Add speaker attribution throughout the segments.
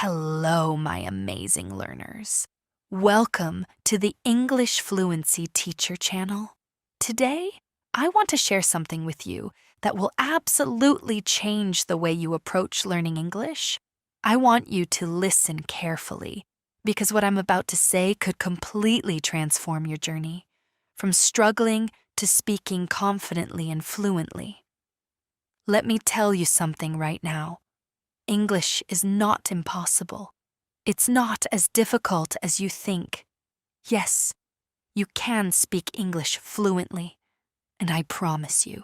Speaker 1: Hello, my amazing learners. Welcome to the English Fluency Teacher channel. Today, I want to share something with you that will absolutely change the way you approach learning English. I want you to listen carefully because what I'm about to say could completely transform your journey from struggling to speaking confidently and fluently. Let me tell you something right now. English is not impossible. It's not as difficult as you think. Yes, you can speak English fluently, and I promise you,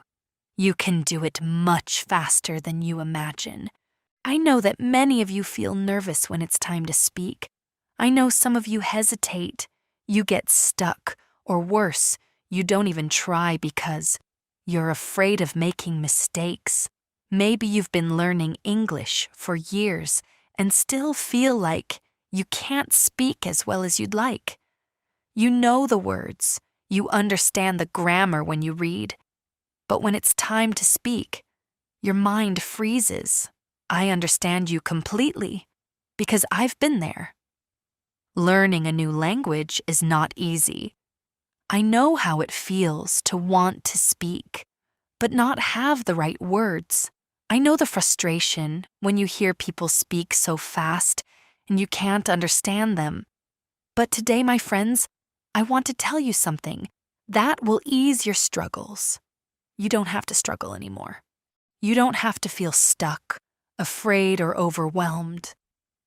Speaker 1: you can do it much faster than you imagine. I know that many of you feel nervous when it's time to speak. I know some of you hesitate, you get stuck, or worse, you don't even try because you're afraid of making mistakes. Maybe you've been learning English for years and still feel like you can't speak as well as you'd like. You know the words, you understand the grammar when you read, but when it's time to speak, your mind freezes. I understand you completely because I've been there. Learning a new language is not easy. I know how it feels to want to speak, but not have the right words. I know the frustration when you hear people speak so fast and you can't understand them. But today, my friends, I want to tell you something that will ease your struggles. You don't have to struggle anymore. You don't have to feel stuck, afraid, or overwhelmed.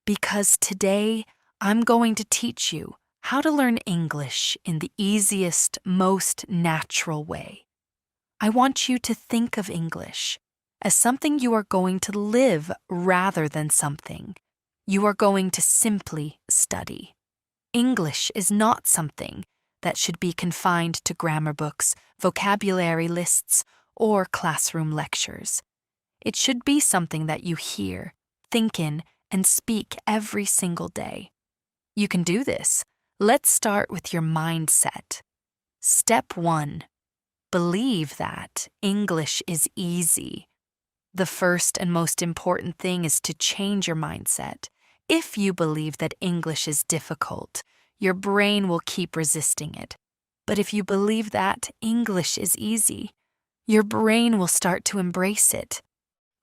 Speaker 1: Because today, I'm going to teach you how to learn English in the easiest, most natural way. I want you to think of English as something you are going to live rather than something you are going to simply study. English is not something that should be confined to grammar books, vocabulary lists, or classroom lectures. It should be something that you hear, think in, and speak every single day. You can do this. Let's start with your mindset. Step 1. Believe that English is easy. The first and most important thing is to change your mindset. If you believe that English is difficult, your brain will keep resisting it. But if you believe that English is easy, your brain will start to embrace it.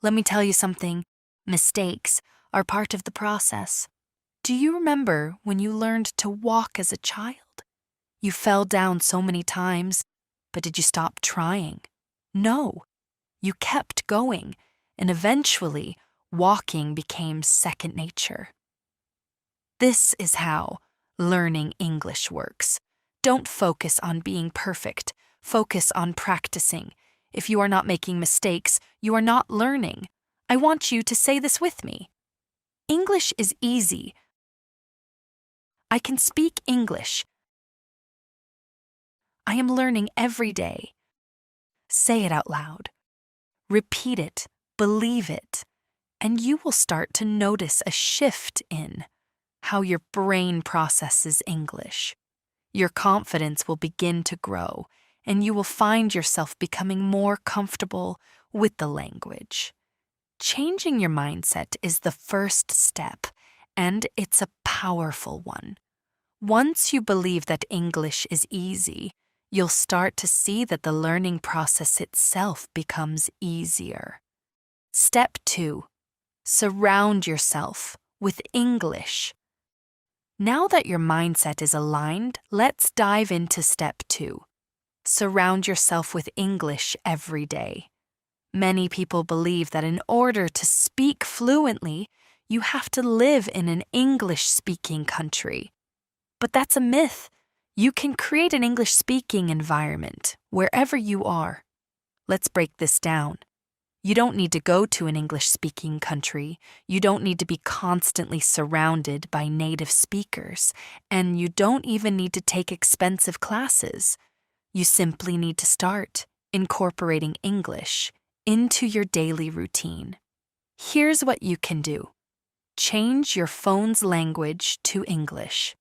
Speaker 1: Let me tell you something. Mistakes are part of the process. Do you remember when you learned to walk as a child? You fell down so many times, but did you stop trying? No. You kept going, and eventually, walking became second nature. This is how learning English works. Don't focus on being perfect. Focus on practicing. If you are not making mistakes, you are not learning. I want you to say this with me. English is easy. I can speak English. I am learning every day. Say it out loud. Repeat it, believe it, and you will start to notice a shift in how your brain processes English. Your confidence will begin to grow, and you will find yourself becoming more comfortable with the language. Changing your mindset is the first step, and it's a powerful one. Once you believe that English is easy, you'll start to see that the learning process itself becomes easier. Step 2. Surround yourself with English. Now that your mindset is aligned, let's dive into step 2. Surround yourself with English every day. Many people believe that in order to speak fluently, you have to live in an English-speaking country. But that's a myth. You can create an English-speaking environment wherever you are. Let's break this down. You don't need to go to an English-speaking country. You don't need to be constantly surrounded by native speakers. And you don't even need to take expensive classes. You simply need to start incorporating English into your daily routine. Here's what you can do. Change your phone's language to English.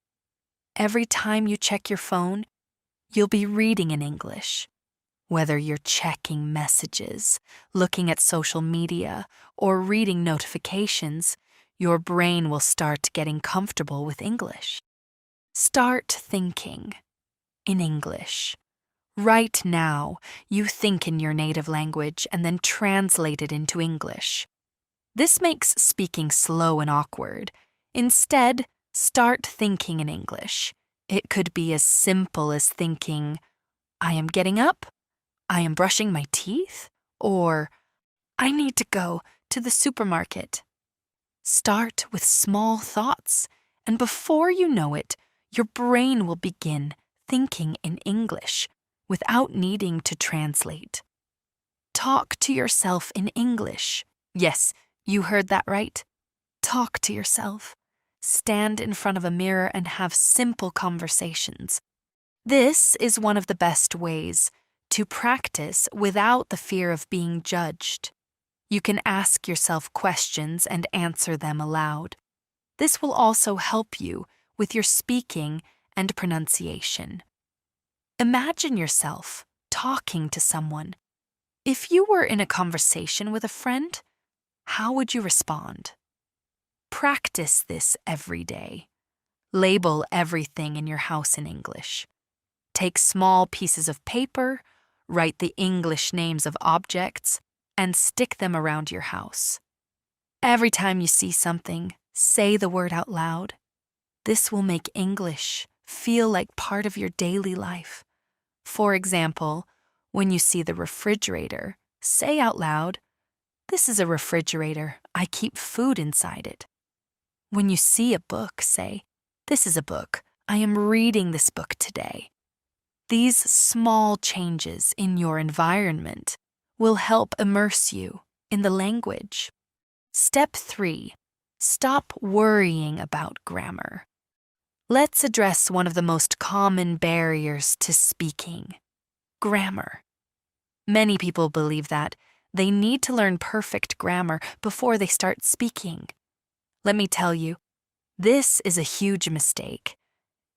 Speaker 1: Every time you check your phone, you'll be reading in English. Whether you're checking messages, looking at social media, or reading notifications, your brain will start getting comfortable with English. Start thinking in English. Right now, you think in your native language and then translate it into English. This makes speaking slow and awkward. Instead, start thinking in English. It could be as simple as thinking, I am getting up, I am brushing my teeth, or I need to go to the supermarket. Start with small thoughts, and before you know it, your brain will begin thinking in English without needing to translate. Talk to yourself in English. Yes, you heard that right. Talk to yourself. Stand in front of a mirror and have simple conversations. This is one of the best ways to practice without the fear of being judged. You can ask yourself questions and answer them aloud. This will also help you with your speaking and pronunciation. Imagine yourself talking to someone. If you were in a conversation with a friend, how would you respond? Practice this every day. Label everything in your house in English. Take small pieces of paper, write the English names of objects, and stick them around your house. Every time you see something, say the word out loud. This will make English feel like part of your daily life. For example, when you see the refrigerator, say out loud, "This is a refrigerator. I keep food inside it." When you see a book, say, "This is a book. I am reading this book today." These small changes in your environment will help immerse you in the language. Step 3. Stop worrying about grammar. Let's address one of the most common barriers to speaking: grammar. Many people believe that they need to learn perfect grammar before they start speaking. Let me tell you, this is a huge mistake.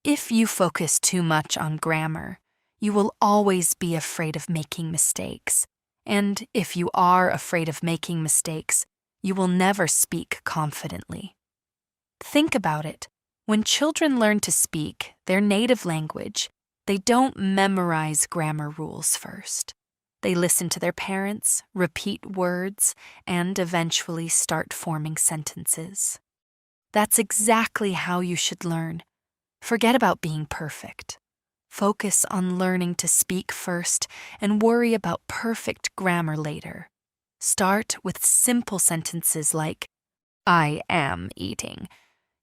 Speaker 1: If you focus too much on grammar, you will always be afraid of making mistakes. And if you are afraid of making mistakes, you will never speak confidently. Think about it. When children learn to speak their native language, they don't memorize grammar rules first. They listen to their parents, repeat words, and eventually start forming sentences. That's exactly how you should learn. Forget about being perfect. Focus on learning to speak first and worry about perfect grammar later. Start with simple sentences like, I am eating.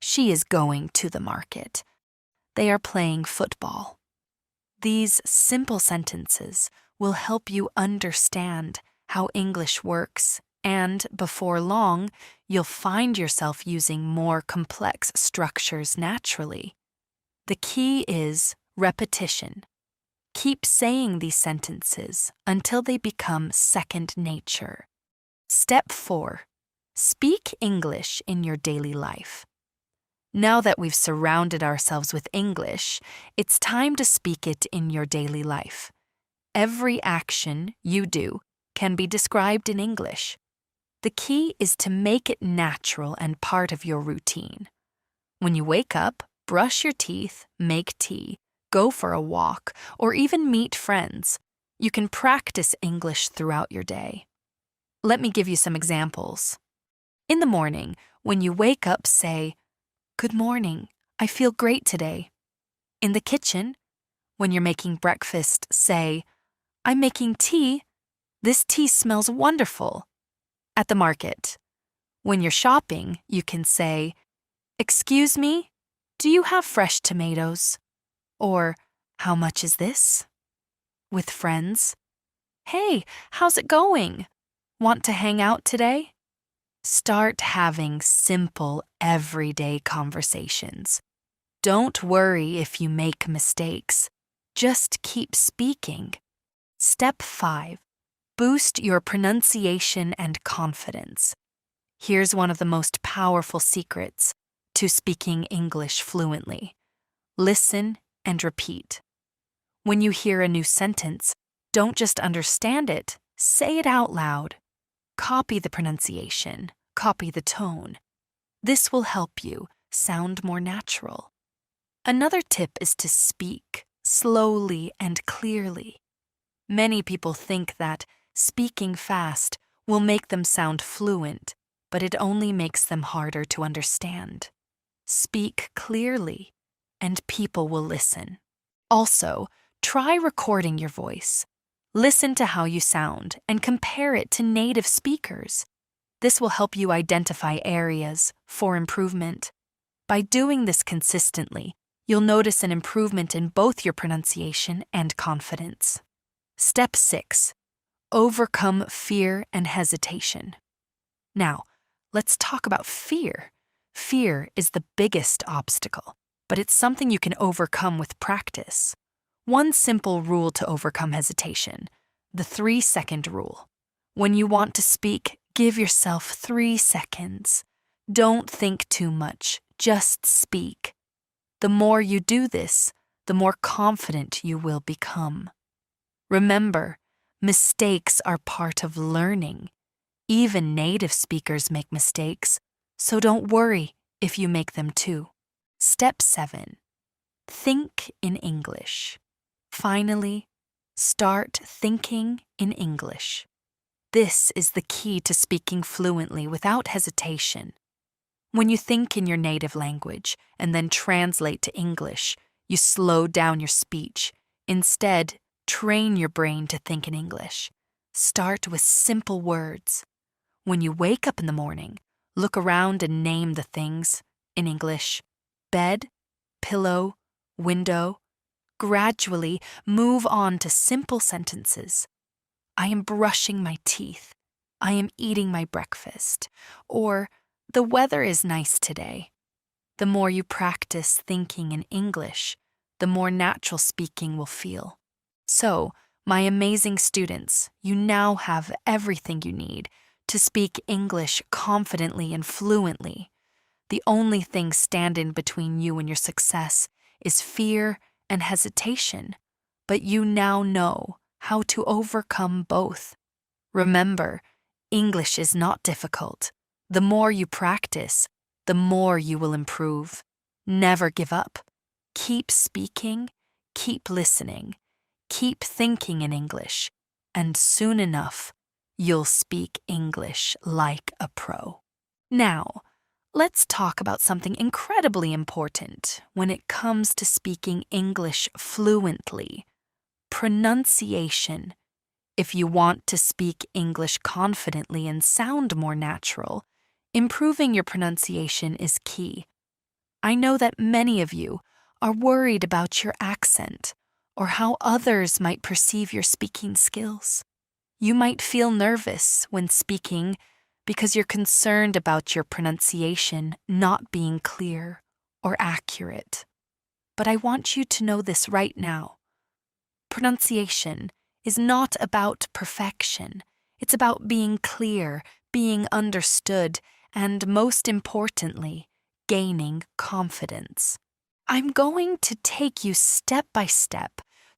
Speaker 1: She is going to the market. They are playing football. These simple sentences will help you understand how English works, and before long, you'll find yourself using more complex structures naturally. The key is repetition. Keep saying these sentences until they become second nature. Step 4. Speak English in your daily life. Now that we've surrounded ourselves with English, it's time to speak it in your daily life. Every action you do can be described in English. The key is to make it natural and part of your routine. When you wake up, brush your teeth, make tea, go for a walk, or even meet friends, you can practice English throughout your day. Let me give you some examples. In the morning, when you wake up, say, Good morning, I feel great today. In the kitchen, when you're making breakfast, say, I'm making tea. This tea smells wonderful. At the market, when you're shopping, you can say, Excuse me, do you have fresh tomatoes? Or, how much is this? With friends, Hey, how's it going? Want to hang out today? Start having simple, everyday conversations. Don't worry if you make mistakes. Just keep speaking. Step 5. Boost your pronunciation and confidence. Here's one of the most powerful secrets to speaking English fluently. Listen and repeat. When you hear a new sentence, don't just understand it, say it out loud. Copy the pronunciation, copy the tone. This will help you sound more natural. Another tip is to speak slowly and clearly. Many people think that speaking fast will make them sound fluent, but it only makes them harder to understand. Speak clearly, and people will listen. Also, try recording your voice. Listen to how you sound and compare it to native speakers. This will help you identify areas for improvement. By doing this consistently, you'll notice an improvement in both your pronunciation and confidence. Step 6. Overcome fear and hesitation. Now, let's talk about fear. Fear is the biggest obstacle, but it's something you can overcome with practice. One simple rule to overcome hesitation: the 3-second rule. When you want to speak, give yourself 3 seconds. Don't think too much, just speak. The more you do this, the more confident you will become. Remember, mistakes are part of learning. Even native speakers make mistakes, so don't worry if you make them too. Step 7. Think in English. Finally, start thinking in English. This is the key to speaking fluently without hesitation. When you think in your native language and then translate to English, you slow down your speech. Instead, train your brain to think in English. Start with simple words. When you wake up in the morning, look around and name the things in English: bed, pillow, window. Gradually move on to simple sentences. I am brushing my teeth. I am eating my breakfast. Or, the weather is nice today. The more you practice thinking in English, the more natural speaking will feel. So, my amazing students, you now have everything you need to speak English confidently and fluently. The only thing standing between you and your success is fear and hesitation, but you now know how to overcome both. Remember, English is not difficult. The more you practice, the more you will improve. Never give up. Keep speaking, keep listening, keep thinking in English, and soon enough, you'll speak English like a pro. Now, let's talk about something incredibly important when it comes to speaking English fluently: pronunciation. If you want to speak English confidently and sound more natural, improving your pronunciation is key. I know that many of you are worried about your accent or how others might perceive your speaking skills. You might feel nervous when speaking because you're concerned about your pronunciation not being clear or accurate. But I want you to know this right now. Pronunciation is not about perfection. It's about being clear, being understood, and most importantly, gaining confidence. I'm going to take you step by step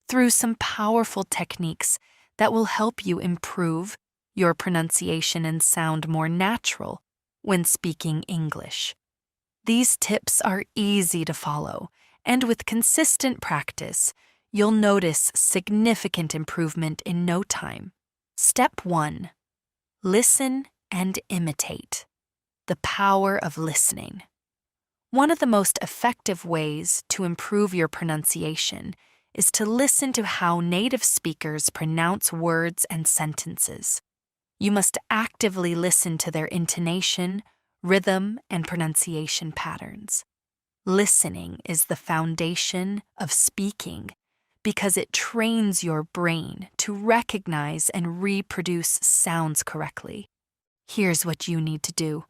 Speaker 1: through some powerful techniques that will help you improve your pronunciation and sound more natural when speaking English. These tips are easy to follow, and with consistent practice, you'll notice significant improvement in no time. Step 1. Listen and imitate. The power of listening. One of the most effective ways to improve your pronunciation is to listen to how native speakers pronounce words and sentences. You must actively listen to their intonation, rhythm, and pronunciation patterns. Listening is the foundation of speaking because it trains your brain to recognize and reproduce sounds correctly. Here's what you need to do.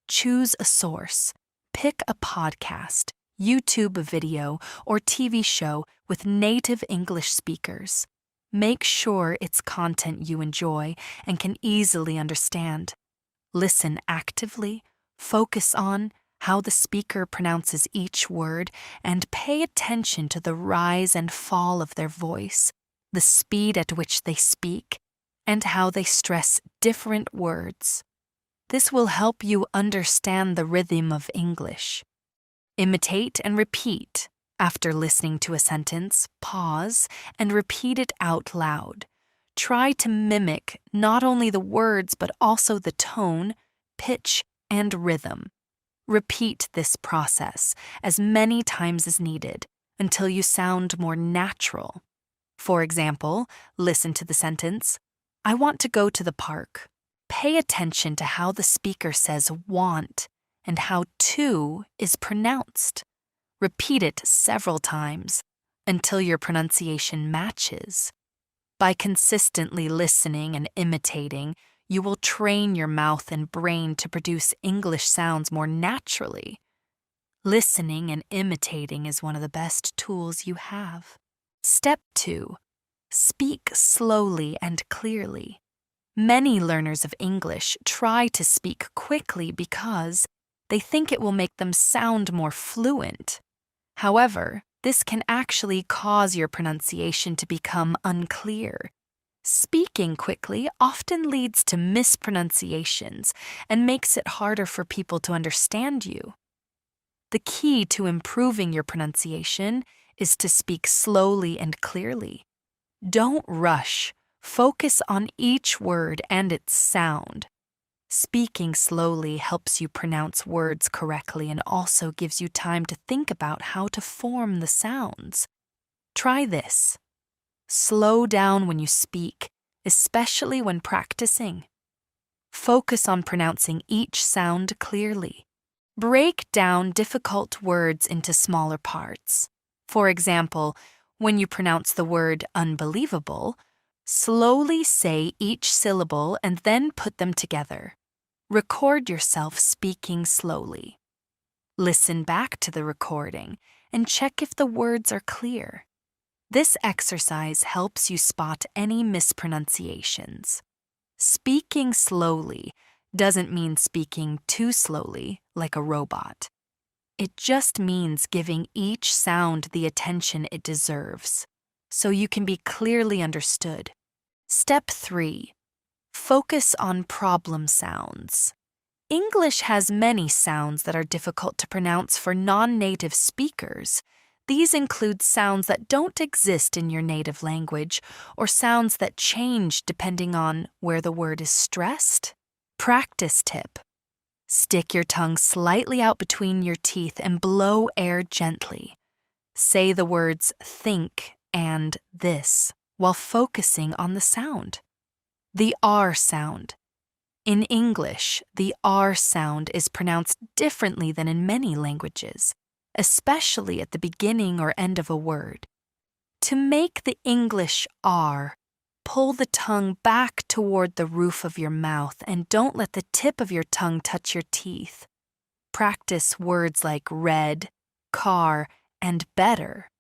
Speaker 1: Choose a source. Pick a podcast, YouTube video, or TV show with native English speakers. Make sure it's content you enjoy and can easily understand. Listen actively, focus on how the speaker pronounces each word, and pay attention to the rise and fall of their voice, the speed at which they speak, and how they stress different words. This will help you understand the rhythm of English. Imitate and repeat. After listening to a sentence, pause and repeat it out loud. Try to mimic not only the words but also the tone, pitch, and rhythm. Repeat this process as many times as needed until you sound more natural. For example, listen to the sentence, "I want to go to the park." Pay attention to how the speaker says want and how to is pronounced. Repeat it several times until your pronunciation matches. By consistently listening and imitating, you will train your mouth and brain to produce English sounds more naturally. Listening and imitating is one of the best tools you have. Step 2. Speak slowly and clearly. Many learners of English try to speak quickly because they think it will make them sound more fluent. However, this can actually cause your pronunciation to become unclear. Speaking quickly often leads to mispronunciations and makes it harder for people to understand you. The key to improving your pronunciation is to speak slowly and clearly. Don't rush. Focus on each word and its sound. Speaking slowly helps you pronounce words correctly and also gives you time to think about how to form the sounds. Try this. Slow down when you speak, especially when practicing. Focus on pronouncing each sound clearly. Break down difficult words into smaller parts. For example, when you pronounce the word unbelievable, slowly say each syllable and then put them together. Record yourself speaking slowly. Listen back to the recording and check if the words are clear. This exercise helps you spot any mispronunciations. Speaking slowly doesn't mean speaking too slowly, like a robot. It just means giving each sound the attention it deserves, so you can be clearly understood. Step 3. Focus on problem sounds. English has many sounds that are difficult to pronounce for non-native speakers. These include sounds that don't exist in your native language or sounds that change depending on where the word is stressed. Practice tip. Stick your tongue slightly out between your teeth and blow air gently. Say the words think and this while focusing on the sound. The R sound. In English, the R sound is pronounced differently than in many languages, especially at the beginning or end of a word. To make the English R, pull the tongue back toward the roof of your mouth and don't let the tip of your tongue touch your teeth. Practice words like red, car, and better.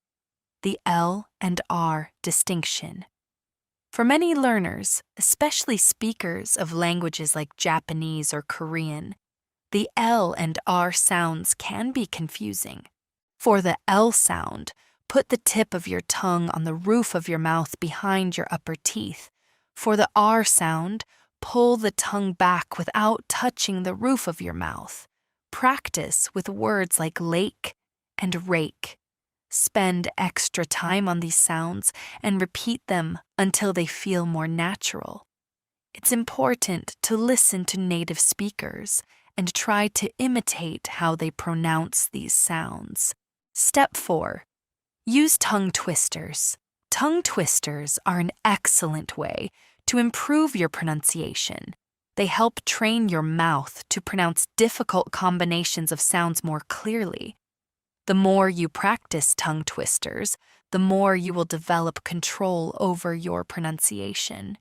Speaker 1: The L and R distinction. For many learners, especially speakers of languages like Japanese or Korean, the L and R sounds can be confusing. For the L sound, put the tip of your tongue on the roof of your mouth behind your upper teeth. For the R sound, pull the tongue back without touching the roof of your mouth. Practice with words like lake and rake. Spend extra time on these sounds and repeat them until they feel more natural. It's important to listen to native speakers and try to imitate how they pronounce these sounds. Step 4. Use tongue twisters. Tongue twisters are an excellent way to improve your pronunciation. They help train your mouth to pronounce difficult combinations of sounds more clearly. The more you practice tongue twisters, the more you will develop control over your pronunciation.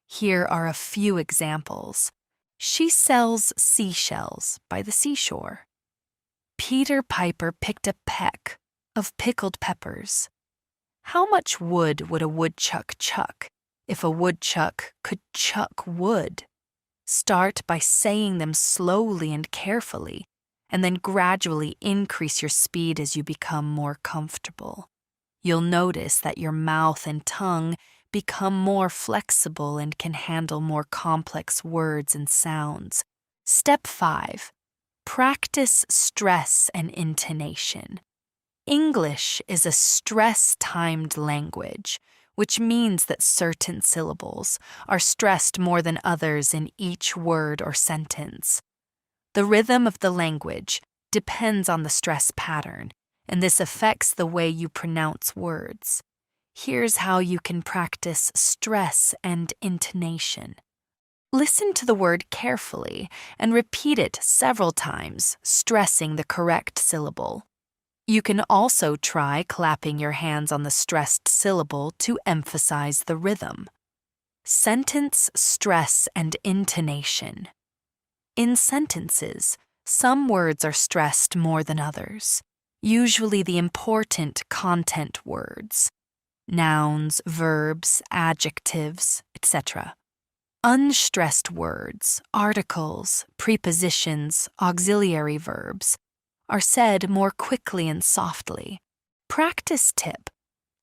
Speaker 1: Here are a few examples. She sells seashells by the seashore. Peter Piper picked a peck of pickled peppers. How much wood would a woodchuck chuck if a woodchuck could chuck wood? Start by saying them slowly and carefully, and then gradually increase your speed as you become more comfortable. You'll notice that your mouth and tongue become more flexible and can handle more complex words and sounds. Step 5. Practice stress and intonation. English is a stress-timed language, which means that certain syllables are stressed more than others in each word or sentence. The rhythm of the language depends on the stress pattern, and this affects the way you pronounce words. Here's how you can practice stress and intonation. Listen to the word carefully and repeat it several times, stressing the correct syllable. You can also try clapping your hands on the stressed syllable to emphasize the rhythm. Sentence stress and intonation. In sentences, some words are stressed more than others, usually the important content words, nouns, verbs, adjectives, etc. Unstressed words, articles, prepositions, auxiliary verbs are said more quickly and softly. Practice tip: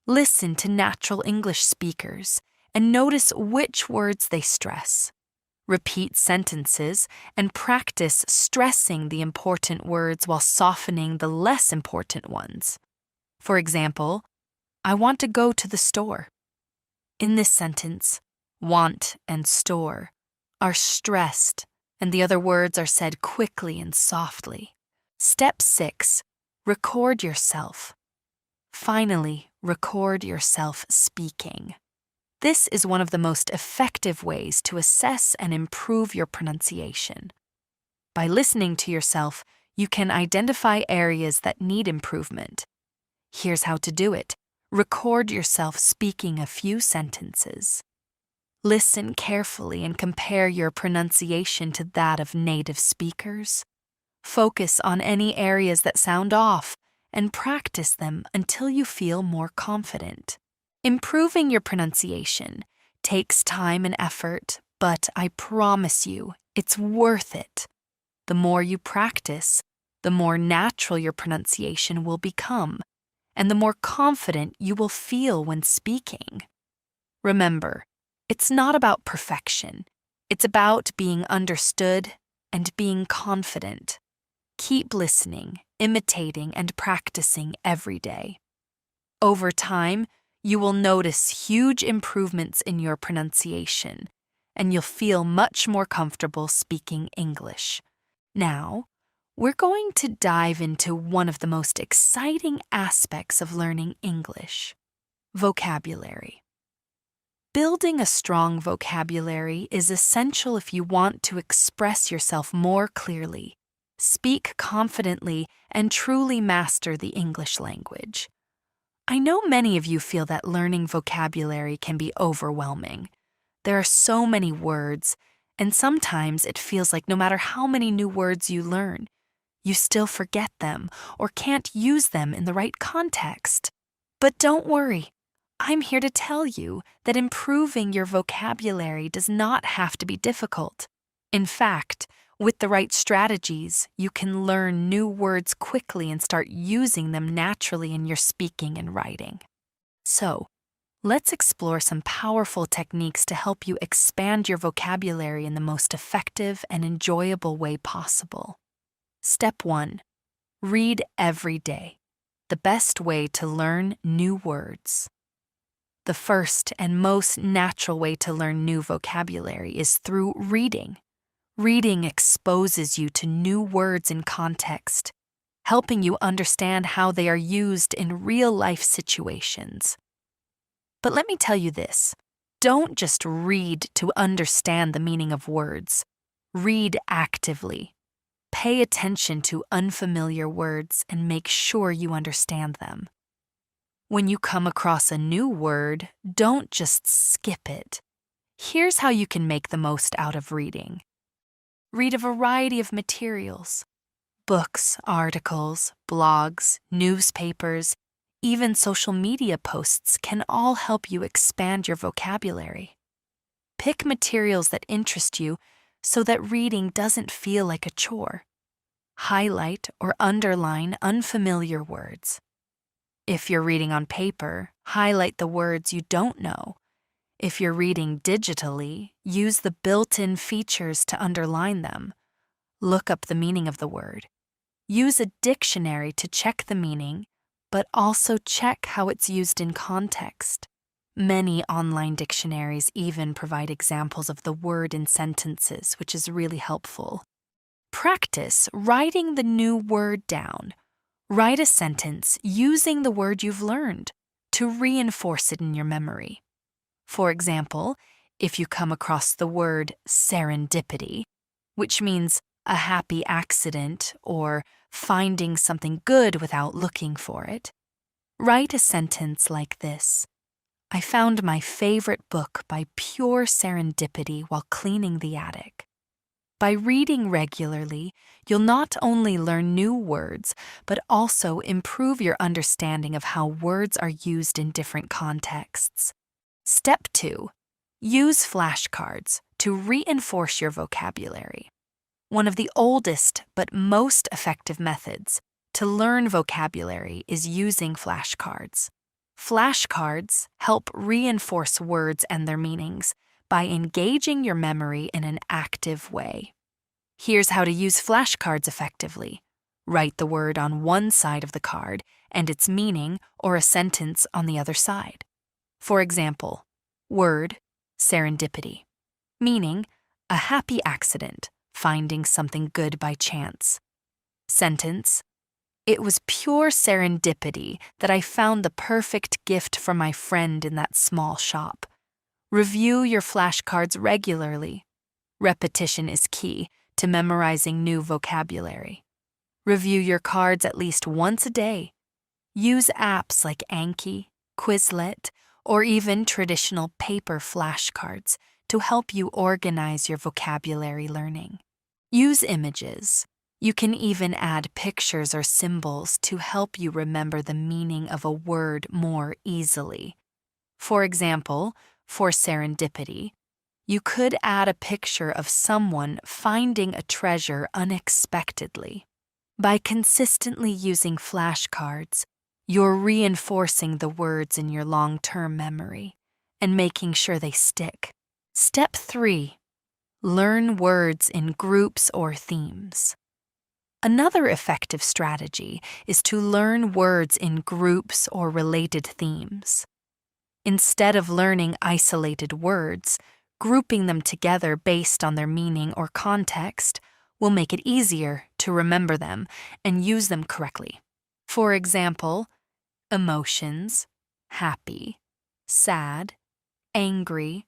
Speaker 1: listen to natural English speakers and notice which words they stress. Repeat sentences and practice stressing the important words while softening the less important ones. For example, I want to go to the store. In this sentence, want and store are stressed, and the other words are said quickly and softly. Step 6. Record yourself. Finally, record yourself speaking. This is one of the most effective ways to assess and improve your pronunciation. By listening to yourself, you can identify areas that need improvement. Here's how to do it. Record yourself speaking a few sentences. Listen carefully and compare your pronunciation to that of native speakers. Focus on any areas that sound off and practice them until you feel more confident. Improving your pronunciation takes time and effort, but I promise you, it's worth it. The more you practice, the more natural your pronunciation will become, and the more confident you will feel when speaking. Remember, it's not about perfection. It's about being understood and being confident. Keep listening, imitating, and practicing every day. Over time, you will notice huge improvements in your pronunciation, and you'll feel much more comfortable speaking English. Now, we're going to dive into one of the most exciting aspects of learning English: vocabulary. Building a strong vocabulary is essential if you want to express yourself more clearly, speak confidently, and truly master the English language. I know many of you feel that learning vocabulary can be overwhelming. There are so many words, and sometimes it feels like no matter how many new words you learn, you still forget them or can't use them in the right context. But don't worry. I'm here to tell you that improving your vocabulary does not have to be difficult. In fact, with the right strategies, you can learn new words quickly and start using them naturally in your speaking and writing. So, let's explore some powerful techniques to help you expand your vocabulary in the most effective and enjoyable way possible. Step 1. Read every day. The best way to learn new words. The first and most natural way to learn new vocabulary is through reading. Reading exposes you to new words in context, helping you understand how they are used in real-life situations. But let me tell you this: don't just read to understand the meaning of words. Read actively. Pay attention to unfamiliar words and make sure you understand them. When you come across a new word, don't just skip it. Here's how you can make the most out of reading. Read a variety of materials: books, articles, blogs, newspapers, even social media posts can all help you expand your vocabulary. Pick materials that interest you so that reading doesn't feel like a chore. Highlight or underline unfamiliar words. If you're reading on paper, highlight the words you don't know. If you're reading digitally, use the built-in features to underline them. Look up the meaning of the word. Use a dictionary to check the meaning, but also check how it's used in context. Many online dictionaries even provide examples of the word in sentences, which is really helpful. Practice writing the new word down. Write a sentence using the word you've learned to reinforce it in your memory. For example, if you come across the word serendipity, which means a happy accident or finding something good without looking for it, write a sentence like this. I found my favorite book by pure serendipity while cleaning the attic. By reading regularly, you'll not only learn new words, but also improve your understanding of how words are used in different contexts. Step 2. Use flashcards to reinforce your vocabulary. One of the oldest but most effective methods to learn vocabulary is using flashcards. Flashcards help reinforce words and their meanings by engaging your memory in an active way. Here's how to use flashcards effectively. Write the word on one side of the card and its meaning or a sentence on the other side. For example, word, serendipity. Meaning, a happy accident, finding something good by chance. Sentence, it was pure serendipity that I found the perfect gift for my friend in that small shop. Review your flashcards regularly. Repetition is key to memorizing new vocabulary. Review your cards at least once a day. Use apps like Anki, Quizlet, or even traditional paper flashcards to help you organize your vocabulary learning. Use images. You can even add pictures or symbols to help you remember the meaning of a word more easily. For example, for serendipity, you could add a picture of someone finding a treasure unexpectedly. By consistently using flashcards, you're reinforcing the words in your long-term memory and making sure they stick. Step 3. Learn words in groups or themes. Another effective strategy is to learn words in groups or related themes. Instead of learning isolated words, grouping them together based on their meaning or context will make it easier to remember them and use them correctly. For example, emotions, happy, sad, angry,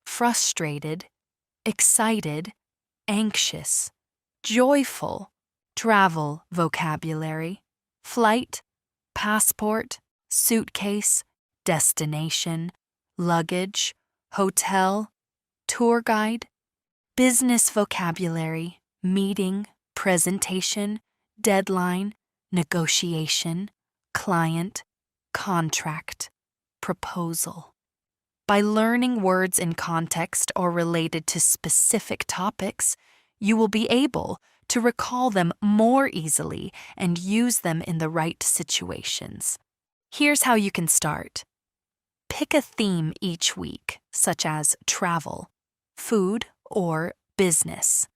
Speaker 1: frustrated, excited, anxious, joyful, travel vocabulary, flight, passport, suitcase, destination, luggage, hotel, tour guide, business vocabulary, meeting, presentation, deadline, negotiation, client, contract, proposal. By learning words in context or related to specific topics, you will be able to recall them more easily and use them in the right situations. Here's how you can start. Pick a theme each week, such as travel, food, or business,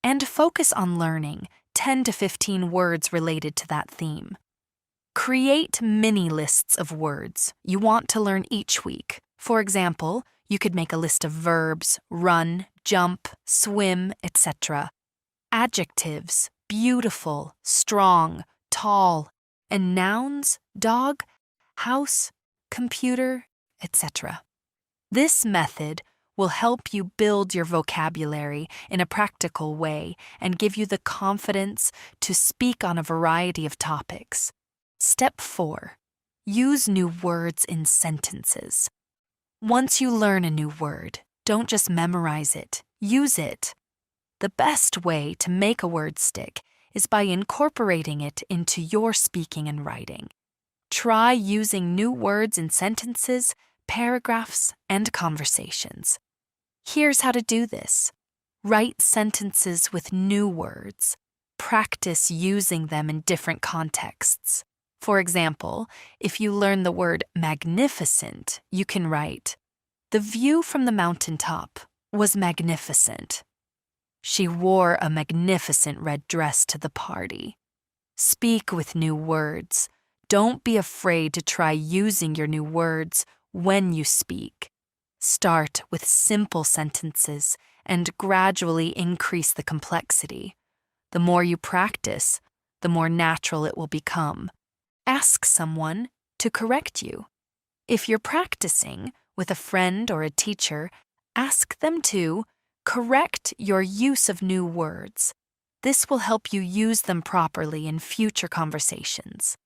Speaker 1: and focus on learning 10 to 15 words related to that theme. Create mini lists of words you want to learn each week. For example, you could make a list of verbs, run, jump, swim, etc. Adjectives, beautiful, strong, tall, and nouns, dog, house, computer, etc. This method will help you build your vocabulary in a practical way and give you the confidence to speak on a variety of topics. Step 4. Use new words in sentences. Once you learn a new word, don't just memorize it, use it. The best way to make a word stick is by incorporating it into your speaking and writing. Try using new words in sentences, paragraphs, and conversations. Here's how to do this. Write sentences with new words. Practice using them in different contexts. For example, if you learn the word magnificent, you can write, "The view from the mountaintop was magnificent." She wore a magnificent red dress to the party. Speak with new words. Don't be afraid to try using your new words when you speak. Start with simple sentences and gradually increase the complexity. The more you practice, the more natural it will become. Ask someone to correct you. If you're practicing with a friend or a teacher, ask them to correct your use of new words. This will help you use them properly in future conversations.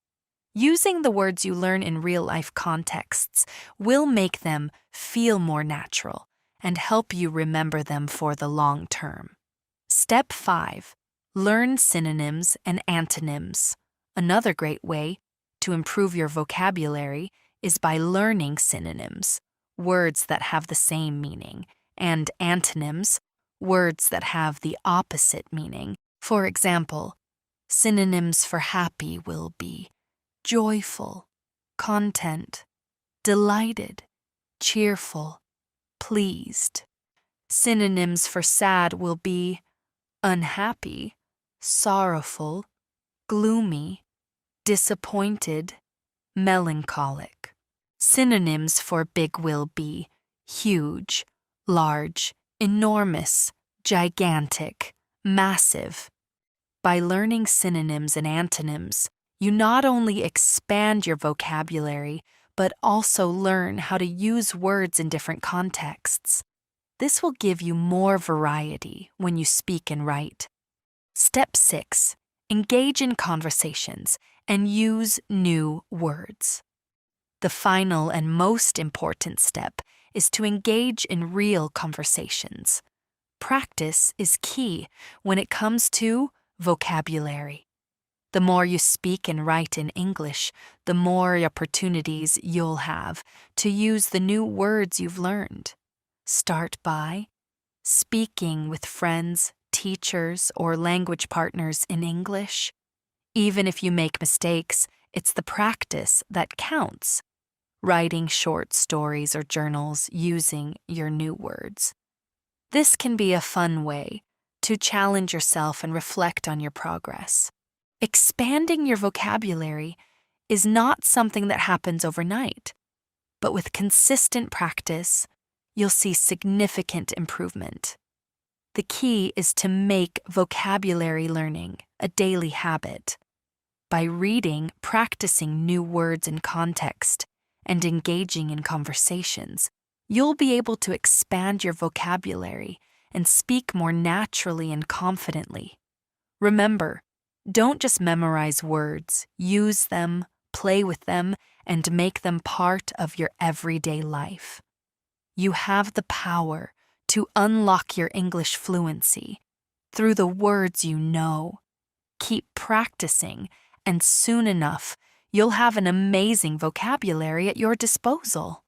Speaker 1: Using the words you learn in real-life contexts will make them feel more natural and help you remember them for the long term. Step 5. Learn synonyms and antonyms. Another great way to improve your vocabulary is by learning synonyms, words that have the same meaning, and antonyms, words that have the opposite meaning. For example, synonyms for happy will be joyful, content, delighted, cheerful, pleased. Synonyms for sad will be unhappy, sorrowful, gloomy, disappointed, melancholic. Synonyms for big will be huge, large, enormous, gigantic, massive. By learning synonyms and antonyms, you not only expand your vocabulary, but also learn how to use words in different contexts. This will give you more variety when you speak and write. Step 6. Engage in conversations and use new words. The final and most important step is to engage in real conversations. Practice is key when it comes to vocabulary. The more you speak and write in English, the more opportunities you'll have to use the new words you've learned. Start by speaking with friends, teachers, or language partners in English. Even if you make mistakes, it's the practice that counts. Writing short stories or journals using your new words. This can be a fun way to challenge yourself and reflect on your progress. Expanding your vocabulary is not something that happens overnight, but with consistent practice, you'll see significant improvement. The key is to make vocabulary learning a daily habit. By reading, practicing new words in context, and engaging in conversations, you'll be able to expand your vocabulary and speak more naturally and confidently. Remember, don't just memorize words, use them, play with them, and make them part of your everyday life. You have the power to unlock your English fluency through the words you know. Keep practicing, and soon enough, you'll have an amazing vocabulary at your disposal.